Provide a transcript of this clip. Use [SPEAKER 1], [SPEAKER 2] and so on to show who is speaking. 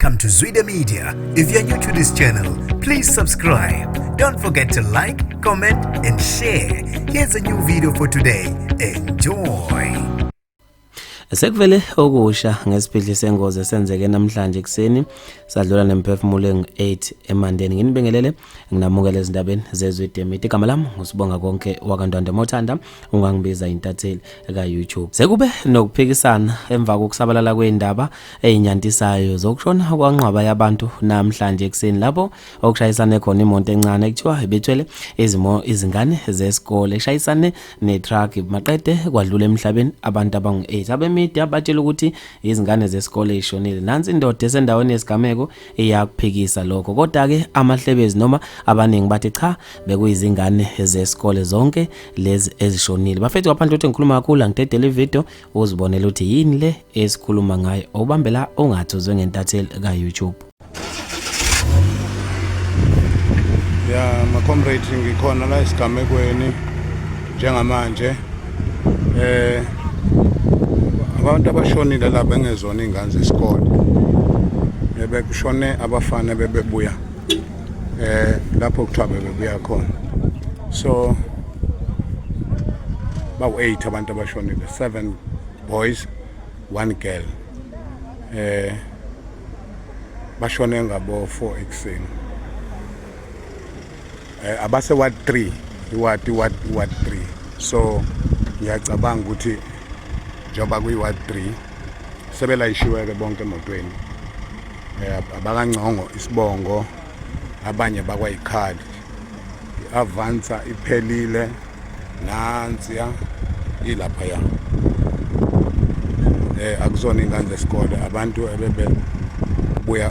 [SPEAKER 1] Welcome to zwide-media. If you're new to this channel, please subscribe. Don't forget to like, comment and share. Here's a new video for today. Enjoy.
[SPEAKER 2] Sekuvele Okusha ngesiphidli sengozi esenzeke namhlanje ekseni sadlula nemphefumulo engu-8 emandeni. Nginibingelele nginamukele ezindabeni zezwide-media. Igama lami ngusibonga konke wakantwande mothanda ungangibiza intatheli eka YouTube. Sekube nokuphikisana emva kokusabalala kweindaba ezinyantisayo zokushona kwanqaba yabantu namhlanje ekseni lapho okushayisana khona imoto encane ekuthiwa ibithwele izingane zesikole eshayisane netruck maqede kwadlula emhlabeni abantu abangu-8 media batshela ukuthi izingane zesikole ishonile. Nansi indoda esendaweni yesigameko iyakuphikisa lokho. Kodwa ke amahlebezi noma abaningi bathi cha bekuyizingane zesikole zonke lezi ezishonile. Bafethu ngaphandle ukuthi ngikhuluma kakhulu ngidedele ivideo uzibonela ukuthi yini le esikhuluma ngayo. Ubambela ongathuzwe ngentatheli ka YouTube.
[SPEAKER 3] Ya ma-comrade ngikhona la esigamekweni njengamanje abantu abashonile la bengezona ingane zesikole bekushone abafana bebebuya lapho kuthiwa bebebuya khona. So bawu-8 abantu abashonile, 7 boys 1 girl. Bashone ngabo 4 ekseni. Abase ward 3 ward 3. So ngiyacabanga ukuthi njengoba kuyi-ward 3 sebelayishiwe-ke bonke emotweni. Abakangcongo isibongo, abanye bakwayikhali. I-avansa iphelile nansiya ilaphaya. Akuzona ingane zesikole, abantu ebebebuya